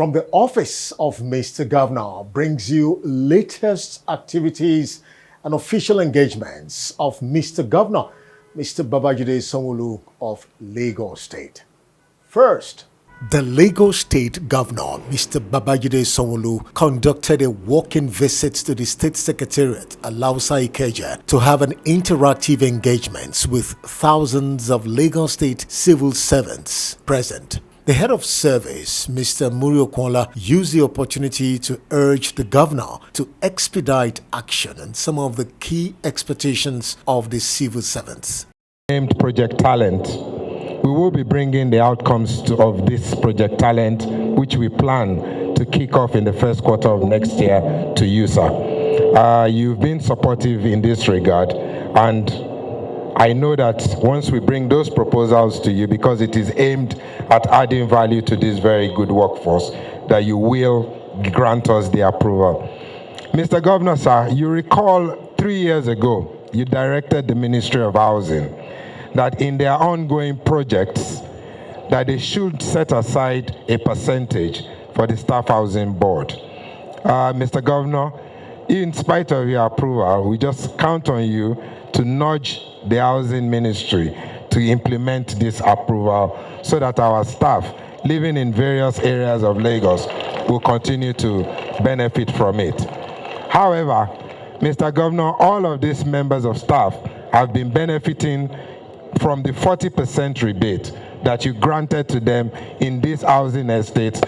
from the office of Mr. Governor brings you latest activities and official engagements of Mr. Governor, Mr. Babajide Sanwo-Olu of Lagos State. First, the Lagos State Governor, Mr. Babajide Sanwo-Olu, conducted a walking visit to the State Secretariat, Alausa Ikeja, to have an interactive engagement with thousands of Lagos State civil servants present. The head of service, Mr. Muri, used the opportunity to urge the governor to expedite action on some of the key expectations of the civil servants. Named Project Talent. We will be bringing the outcomes of this Project Talent, which we plan to kick off in the first quarter of next year, to you, sir. You've been supportive in this regard, and I know that once we bring those proposals to you, because it is aimed at adding value to this very good workforce, that you will grant us the approval. Mr. Governor, sir, you recall 3 years ago, you directed the Ministry of Housing that in their ongoing projects, that they should set aside a percentage for the Staff Housing Board. Mr. Governor, in spite of your approval, we just count on you to nudge the Housing Ministry to implement this approval so that our staff living in various areas of Lagos will continue to benefit from it. However, Mr. Governor, all of these members of staff have been benefiting from the 40% rebate that you granted to them in these housing estates,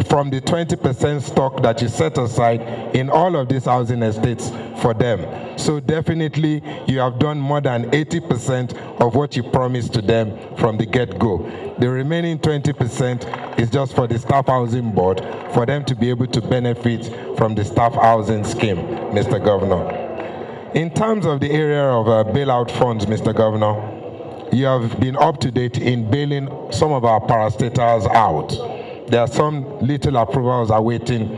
from the 20% stock that you set aside in all of these housing estates for them. So definitely you have done more than 80% of what you promised to them from the get-go. The remaining 20% is just for the Staff Housing Board, for them to be able to benefit from the Staff Housing Scheme, Mr. Governor. In terms of the area of bailout funds, Mr. Governor, you have been up to date in bailing some of our parastatals out. There are some little approvals awaiting.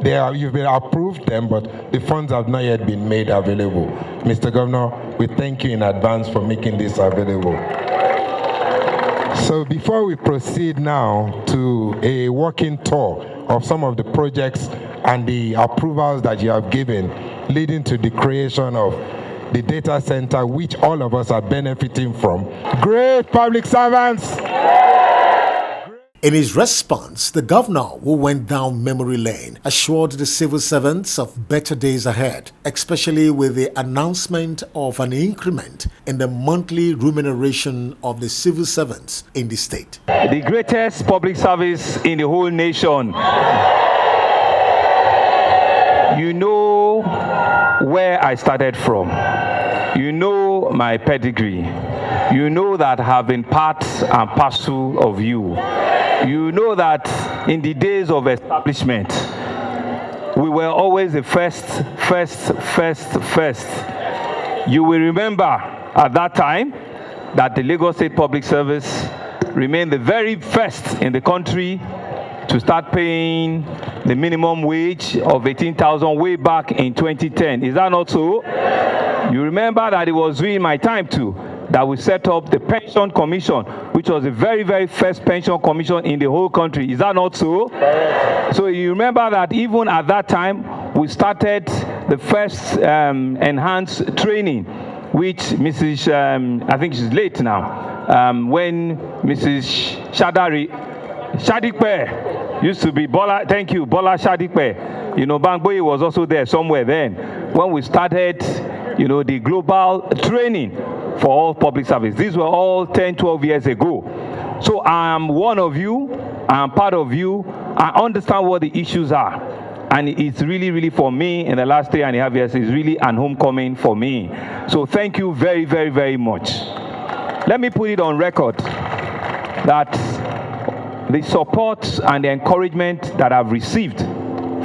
You've been approved them, but the funds have not yet been made available. Mr. Governor, we thank you in advance for making this available. So before we proceed now to a walking tour of some of the projects and the approvals that you have given, leading to the creation of the data center, which all of us are benefiting from. Great public servants! In his response, the governor, who went down memory lane, assured the civil servants of better days ahead, especially with the announcement of an increment in the monthly remuneration of the civil servants in the state. The greatest public service in the whole nation. You know where I started from. You know my pedigree. You know that I have been part and parcel of you. You know that in the days of establishment, we were always the first. You will remember at that time that the Lagos State Public Service remained the very first in the country to start paying the minimum wage of 18,000 way back in 2010. Is that not so? You remember that it was during my time too that we set up the Pension Commission, which was the very, very first pension commission in the whole country. Is that not so? So you remember that even at that time, we started the first enhanced training, which Mrs. I think she's late now, when Mrs. Shadikpe used to be Bola, thank you, Bola Shadikpe. You know, Bangboye was also there somewhere then, when we started, you know, the global training for all public service. These were all 10, 12 years ago. So I am one of you, I am part of you, I understand what the issues are. And it's really, really for me in the last 3.5 years, it's really an homecoming for me. So thank you very, very, very much. Let me put it on record that the support and the encouragement that I've received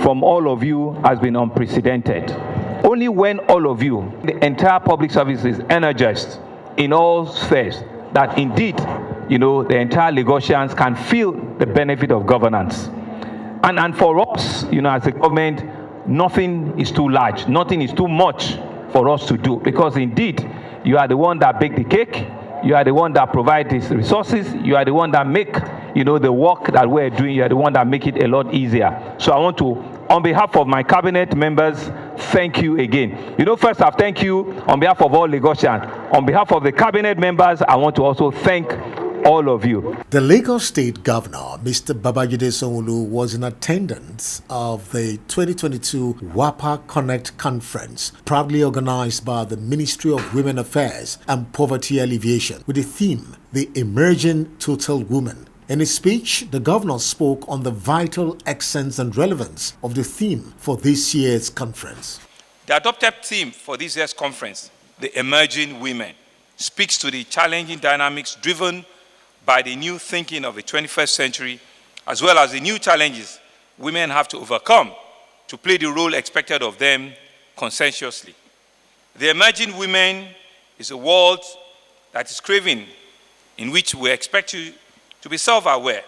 from all of you has been unprecedented. Only when all of you, the entire public service is energized in all spheres, that indeed, you know, the entire Lagosians can feel the benefit of governance. And for us, you know, as a government, nothing is too large, nothing is too much for us to do, because indeed, you are the one that bake the cake, you are the one that provide these resources, you are the one that make the work that we're doing, you're the one that make it a lot easier. So I want to, on behalf of my cabinet members, thank you again. First I've thank you on behalf of all Lagosians. On behalf of the cabinet members, I want to also thank all of you. The Lagos State Governor, Mr. Babajide Sanwo-Olu, was in attendance of the 2022 WAPA Connect Conference, proudly organized by the Ministry of Women Affairs and Poverty Alleviation, with the theme, The Emerging Total Woman. In his speech, the governor spoke on the vital essence and relevance of the theme for this year's conference. The adopted theme for this year's conference, The Emerging Women, speaks to the challenging dynamics driven by the new thinking of the 21st century, as well as the new challenges women have to overcome to play the role expected of them conscientiously. The emerging women is a world that is craving, in which we expect you to be self-aware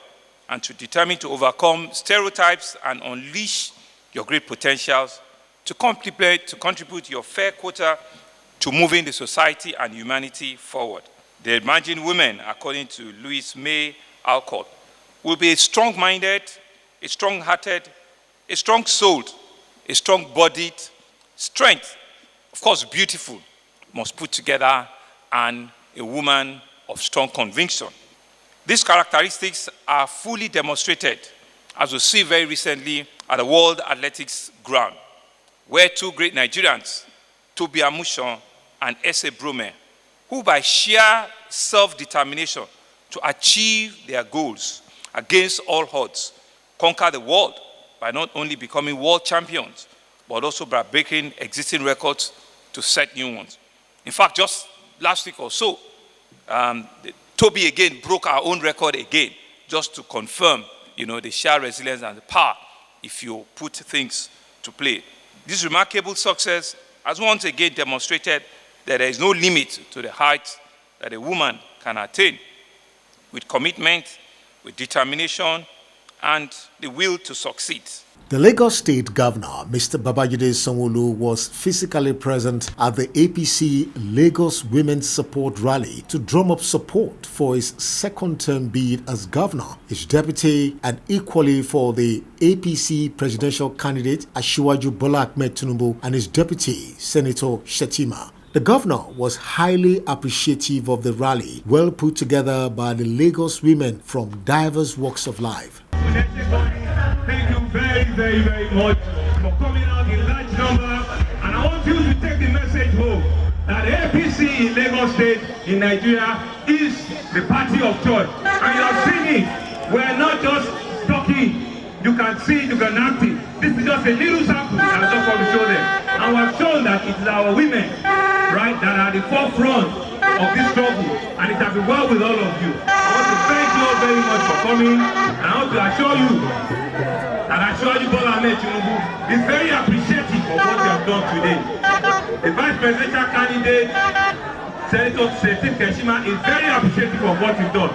and to determine to overcome stereotypes and unleash your great potentials to contribute your fair quota to moving the society and humanity forward. The emerging women, according to Louise May Alcott, will be a strong-minded, a strong-hearted, a strong-souled, a strong-bodied, strength, of course beautiful, must put together, and a woman of strong conviction. These characteristics are fully demonstrated, as we see very recently at the World Athletics Ground, where two great Nigerians, Tobi Amusan and Ese Brome, who by sheer self-determination to achieve their goals against all odds, conquer the world by not only becoming world champions, but also by breaking existing records to set new ones. In fact, just last week or so, Tobi again broke our own record again, just to confirm, the sheer resilience and the power if you put things to play. This remarkable success has once again demonstrated that there is no limit to the heights that a woman can attain with commitment, with determination, and the will to succeed. The Lagos State Governor, Mr. Babajide Sanwo-Olu, was physically present at the APC Lagos Women's Support Rally to drum up support for his second-term bid as governor, his deputy, and equally for the APC presidential candidate Asiwaju Bola Ahmed Tinubu and his deputy, Senator Shettima. The governor was highly appreciative of the rally, well put together by the Lagos women from diverse walks of life. Thank you very, very, very much for coming out in large numbers. And I want you to take the message home that APC in Lagos State, in Nigeria, is the party of choice. And you are seeing it. We're not just talking. You can see it, you can act it. This is just a little sample that I just want to show them. And we have shown that it is our women, right, that are the forefront of this struggle. And it has been well with all of you. I want to thank you all very much for coming. And I want to assure you that Asiwaju Bola Ahmed Tinubu is very appreciative of what you have done today. The vice presidential candidate, Senator Shettima, is very appreciative of what you've done.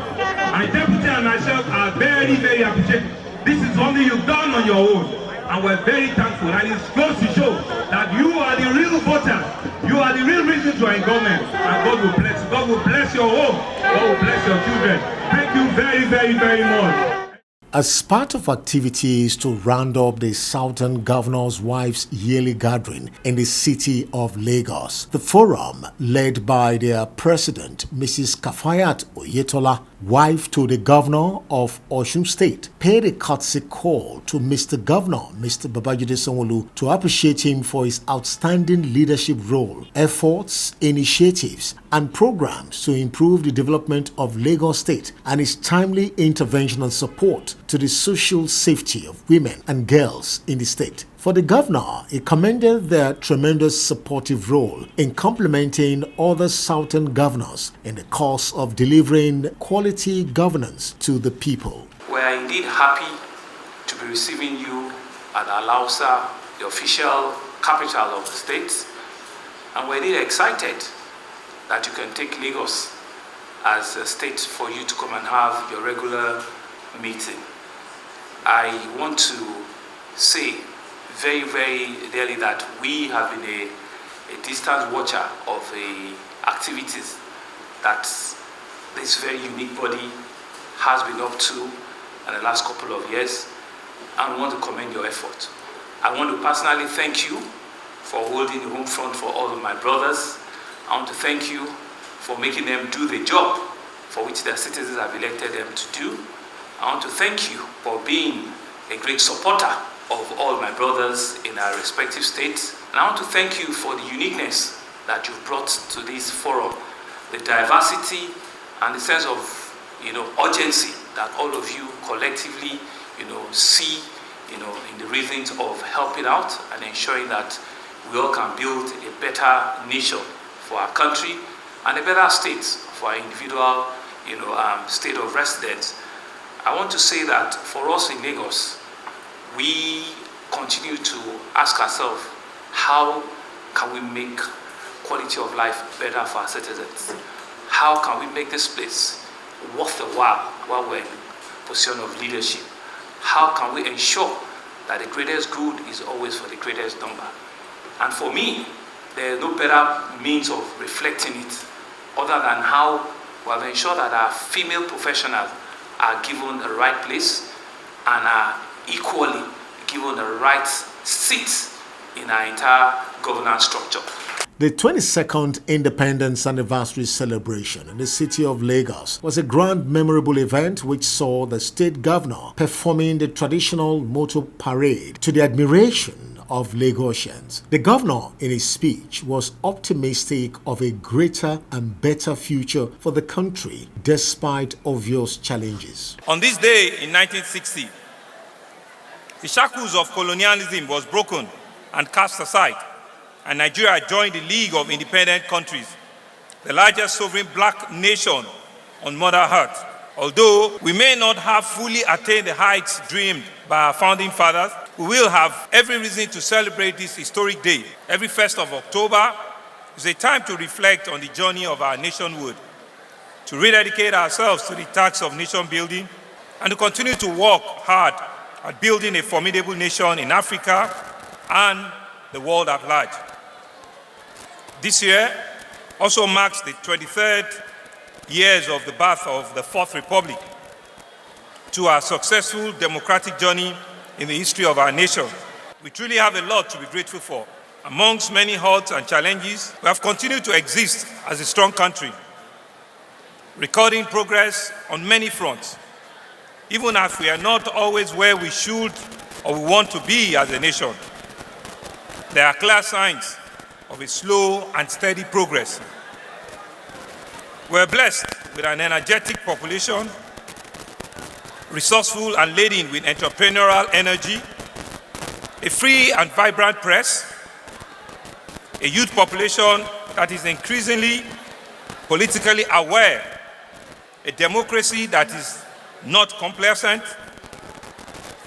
And the deputy and myself are very, very appreciative. This is something you've done on your own, and we're very thankful. And it goes to show that you are the real voters. You are the real reason to are in government. And God will bless you. God will bless your home. God will bless your children. Thank you very, very, very much. As part of activities to round up the Southern Governor's Wives yearly gathering in the city of Lagos, the forum, led by their president, Mrs. Kafayat Oyetola, wife to the governor of Osun State, paid a courtesy call to Mr. Governor, Mr. Babajide Sanwo-Olu, to appreciate him for his outstanding leadership role, efforts, initiatives, and programs to improve the development of Lagos State and his timely intervention and support to the social safety of women and girls in the state. For the governor, he commended their tremendous supportive role in complementing other southern governors in the course of delivering quality governance to the people. We are indeed happy to be receiving you at Alausa, the official capital of the state, and we're indeed excited that you can take Lagos as a state for you to come and have your regular meeting. I want to say very, very clearly that we have been a distant watcher of the activities that this very unique body has been up to in the last couple of years, and we want to commend your effort. I want to personally thank you for holding the home front for all of my brothers. I want to thank you for making them do the job for which their citizens have elected them to do. I want to thank you for being a great supporter of all my brothers in our respective states. And I want to thank you for the uniqueness that you've brought to this forum, the diversity and the sense of urgency that all of you collectively see in the reasons of helping out and ensuring that we all can build a better nation for our country and a better state for our individual state of residence. I want to say that for us in Lagos, we continue to ask ourselves, how can we make quality of life better for our citizens? How can we make this place worth the while we're in a position of leadership? How can we ensure that the greatest good is always for the greatest number? And for me, there is no better means of reflecting it other than how we have ensured that our female professionals are given the right place and are equally given the right seats in our entire governance structure. The 22nd Independence Anniversary celebration in the city of Lagos was a grand, memorable event which saw the state governor performing the traditional motor parade to the admiration of Lagosians. The governor, in his speech, was optimistic of a greater and better future for the country despite obvious challenges. On this day in 1960, the shackles of colonialism was broken and cast aside, and Nigeria joined the League of Independent Countries, the largest sovereign black nation on Mother Earth. Although we may not have fully attained the heights dreamed by our founding fathers, we will have every reason to celebrate this historic day. Every 1st of October is a time to reflect on the journey of our nationhood, to rededicate ourselves to the task of nation building, and to continue to work hard at building a formidable nation in Africa and the world at large. This year also marks the 23rd years of the birth of the Fourth Republic, to our successful democratic journey in the history of our nation. We truly have a lot to be grateful for. Amongst many odds and challenges, we have continued to exist as a strong country, recording progress on many fronts, even as we are not always where we should or we want to be as a nation. There are clear signs of a slow and steady progress. We're blessed with an energetic population, resourceful and laden with entrepreneurial energy, a free and vibrant press, a youth population that is increasingly politically aware, a democracy that is not complacent,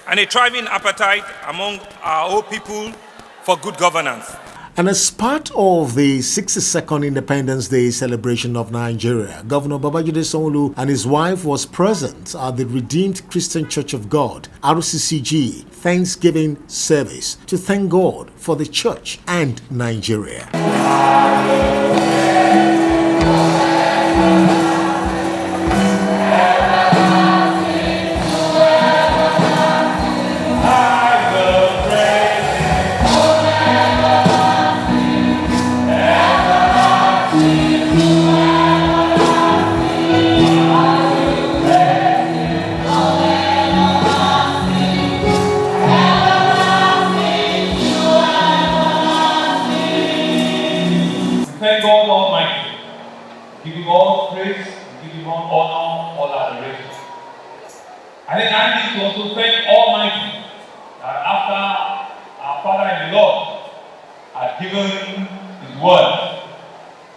and a thriving appetite among our old people for good governance. And as part of the 62nd Independence Day celebration of Nigeria, Governor Babajide Sanwo-Olu and his wife was present at the Redeemed Christian Church of God, RCCG, Thanksgiving service to thank God for the church and Nigeria. Thank God Almighty. Give Him all praise, give Him all honor, all adoration. I think I need to also thank Almighty that after our Father in the Lord had given His word,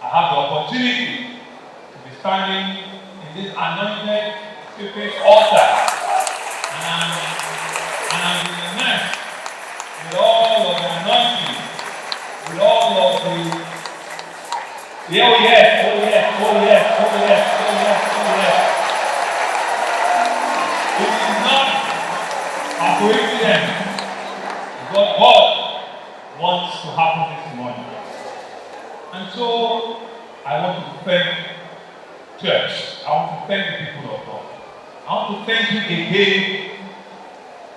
I have the opportunity to be standing in this anointed sacred altar, and I'm immersed with all of the anointing, with all of the oh yes, oh yes, oh yes, oh yes, oh yes, oh yes. It is not a coincidence what God wants to happen this morning. And so I want to thank church. I want to thank the people of God. I want to thank you again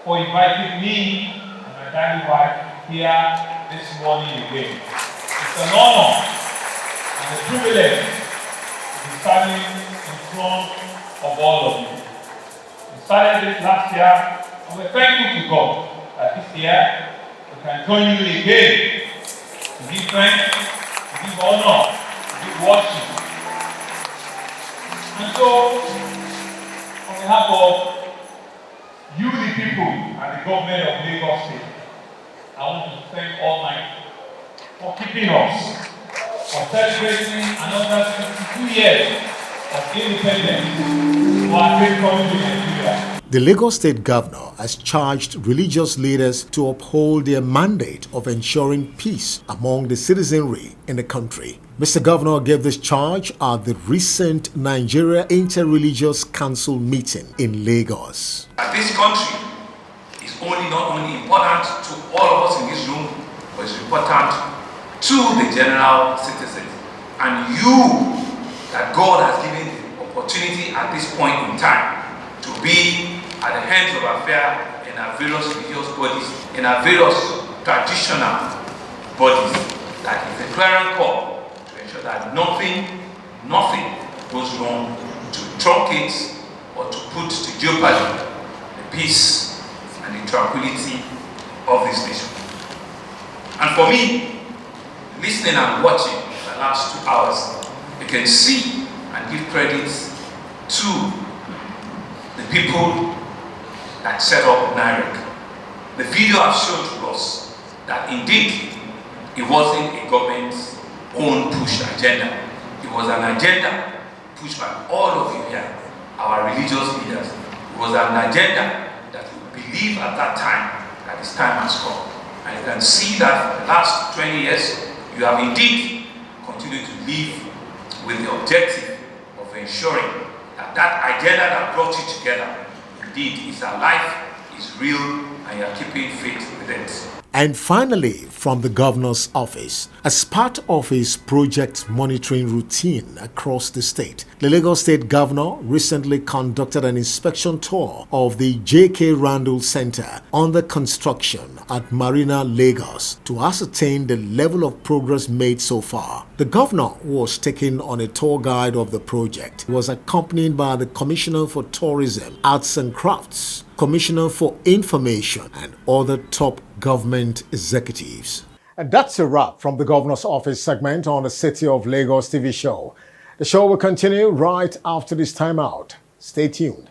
for inviting me and my darling wife here this morning again. It's an honor and a privilege to be standing in front of all of you. We started this last year, and we're thankful to God that this year we can join you again to give thanks, to give honor, to give worship. And so, on behalf of you, the people, and the government of Lagos State, I want to thank Almighty for keeping us, for celebrating another 52 years of independence for our great country, Nigeria. The Lagos State Governor has charged religious leaders to uphold their mandate of ensuring peace among the citizenry in the country. Mr. Governor gave this charge at the recent Nigeria Interreligious Council meeting in Lagos. This country is not only important to all of us in this room, but it's important to the general citizens. And you, that God has given the opportunity at this point in time to be at the hands of affairs in our various religious bodies, in our various traditional bodies, that is a clarion call to ensure that nothing goes wrong, to truncate or to put to jeopardy the peace and the tranquility of this nation. And for me, listening and watching the last 2 hours, you can see and give credit to the people that set up NIREC. The video has shown to us that indeed it wasn't a government's own push agenda. It was an agenda pushed by all of you here, our religious leaders. It was an agenda that we believe at that time that this time has come. And you can see that for the last 20 years, you have indeed continued to live with the objective of ensuring that that agenda that brought you together indeed is alive, is real, and you are keeping faith with it. And finally, from the governor's office, as part of his project monitoring routine across the state, the Lagos State Governor recently conducted an inspection tour of the J.K. Randall Center under construction at Marina, Lagos, to ascertain the level of progress made so far. The governor was taken on a tour guide of the project. He was accompanied by the Commissioner for Tourism, Arts and Crafts, Commissioner for Information, and other top government executives. And that's a wrap from the Governor's Office segment on the City of Lagos TV show. The show will continue right after this timeout. Stay tuned.